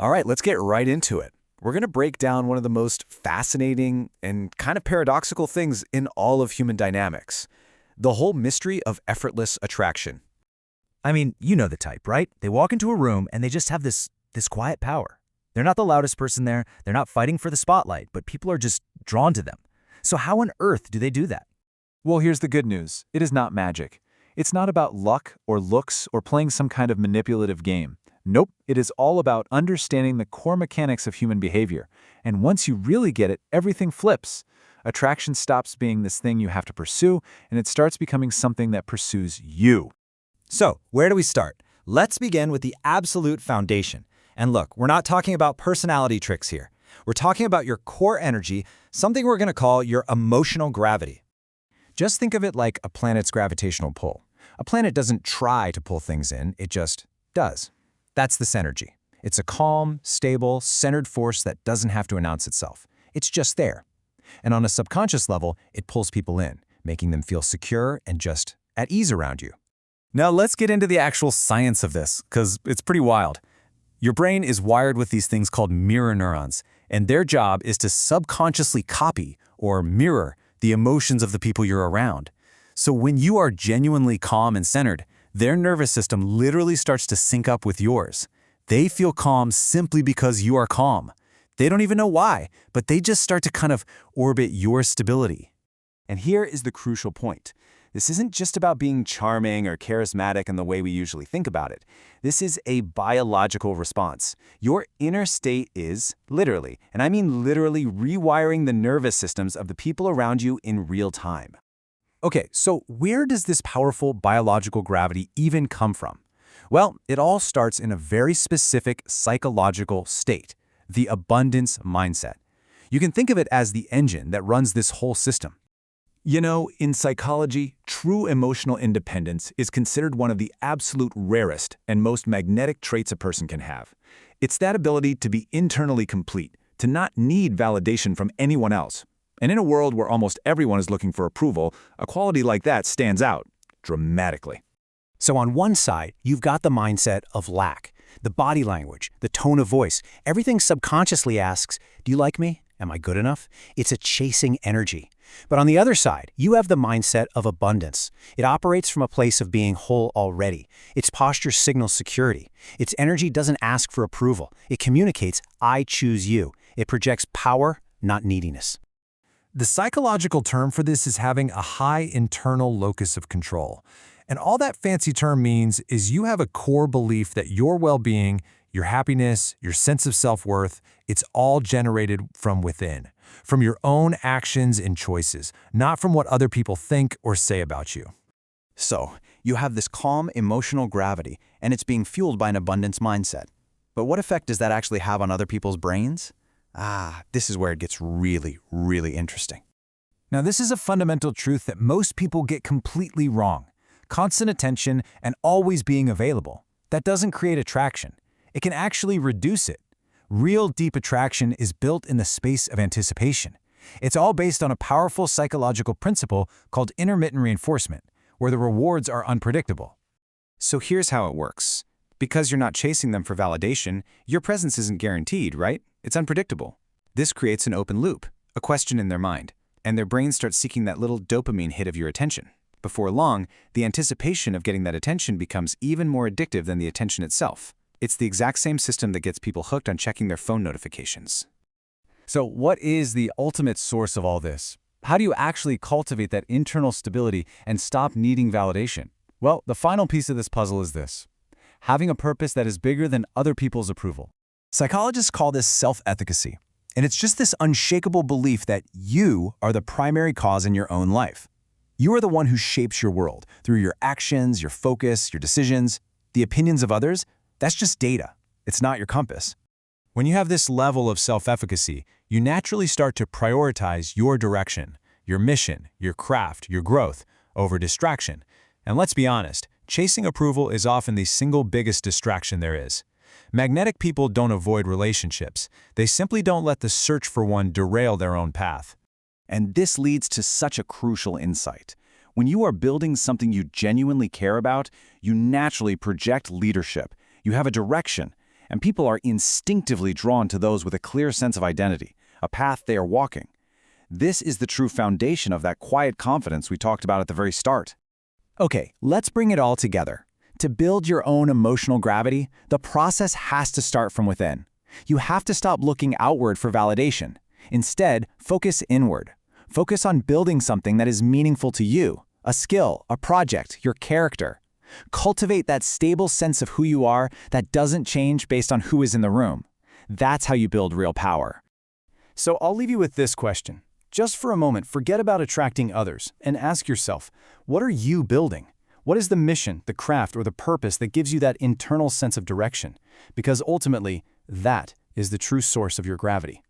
All right, let's get right into it. We're going to break down one of the most fascinating and kind of paradoxical things in all of human dynamics, the whole mystery of effortless attraction. I mean, you know the type, right? They walk into a room and they just have this quiet power. They're not the loudest person there, they're not fighting for the spotlight, but people are just drawn to them. So how on earth do they do that? Well, here's the good news. It is not magic. It's not about luck or looks or playing some kind of manipulative game. Nope, it is all about understanding the core mechanics of human behavior. And once you really get it, everything flips. Attraction stops being this thing you have to pursue, and it starts becoming something that pursues you. So, where do we start? Let's begin with the absolute foundation. And look, we're not talking about personality tricks here. We're talking about your core energy, something we're going to call your emotional gravity. Just think of it like a planet's gravitational pull. A planet doesn't try to pull things in, it just does. That's this energy. It's a calm, stable, centered force that doesn't have to announce itself. It's just there. And on a subconscious level, it pulls people in, making them feel secure and just at ease around you. Now let's get into the actual science of this, because it's pretty wild. Your brain is wired with these things called mirror neurons, and their job is to subconsciously copy or mirror the emotions of the people you're around. So when you are genuinely calm and centered, their nervous system literally starts to sync up with yours. They feel calm simply because you are calm. They don't even know why, but they just start to kind of orbit your stability. And here is the crucial point. This isn't just about being charming or charismatic in the way we usually think about it. This is a biological response. Your inner state is literally, and I mean literally, rewiring the nervous systems of the people around you in real time. Okay, so where does this powerful biological gravity even come from? Well, it all starts in a very specific psychological state, the abundance mindset. You can think of it as the engine that runs this whole system. You know, in psychology, true emotional independence is considered one of the absolute rarest and most magnetic traits a person can have. It's that ability to be internally complete, to not need validation from anyone else. And in a world where almost everyone is looking for approval, a quality like that stands out dramatically. So on one side, you've got the mindset of lack, the body language, the tone of voice. Everything subconsciously asks, do you like me? Am I good enough? It's a chasing energy. But on the other side, you have the mindset of abundance. It operates from a place of being whole already. Its posture signals security. Its energy doesn't ask for approval. It communicates, I choose you. It projects power, not neediness. The psychological term for this is having a high internal locus of control. And all that fancy term means is you have a core belief that your well-being, your happiness, your sense of self-worth, it's all generated from within, from your own actions and choices, not from what other people think or say about you. So, you have this calm emotional gravity, and it's being fueled by an abundance mindset. But what effect does that actually have on other people's brains? This is where it gets really, really interesting. Now, this is a fundamental truth that most people get completely wrong. Constant attention and always being available. That doesn't create attraction. It can actually reduce it. Real deep attraction is built in the space of anticipation. It's all based on a powerful psychological principle called intermittent reinforcement, where the rewards are unpredictable. So here's how it works. Because you're not chasing them for validation, your presence isn't guaranteed, right? It's unpredictable. This creates an open loop, a question in their mind, and their brain starts seeking that little dopamine hit of your attention. Before long, the anticipation of getting that attention becomes even more addictive than the attention itself. It's the exact same system that gets people hooked on checking their phone notifications. So what is the ultimate source of all this? How do you actually cultivate that internal stability and stop needing validation? Well, the final piece of this puzzle is this: having a purpose that is bigger than other people's approval. Psychologists call this self-efficacy, and it's just this unshakable belief that you are the primary cause in your own life. You are the one who shapes your world through your actions, your focus, your decisions. The opinions of others, that's just data. It's not your compass. When you have this level of self-efficacy, you naturally start to prioritize your direction, your mission, your craft, your growth over distraction. And let's be honest, chasing approval is often the single biggest distraction there is. Magnetic people don't avoid relationships. They simply don't let the search for one derail their own path. And this leads to such a crucial insight. When you are building something you genuinely care about, you naturally project leadership. You have a direction. and people are instinctively drawn to those with a clear sense of identity, a path they are walking. This is the true foundation of that quiet confidence we talked about at the very start. Okay, let's bring it all together. To build your own emotional gravity, the process has to start from within. You have to stop looking outward for validation. Instead, focus inward. Focus on building something that is meaningful to you, a skill, a project, your character. Cultivate that stable sense of who you are that doesn't change based on who is in the room. That's how you build real power. So I'll leave you with this question. Just for a moment, forget about attracting others and ask yourself, what are you building? What is the mission, the craft, or the purpose that gives you that internal sense of direction? Because ultimately, that is the true source of your gravity.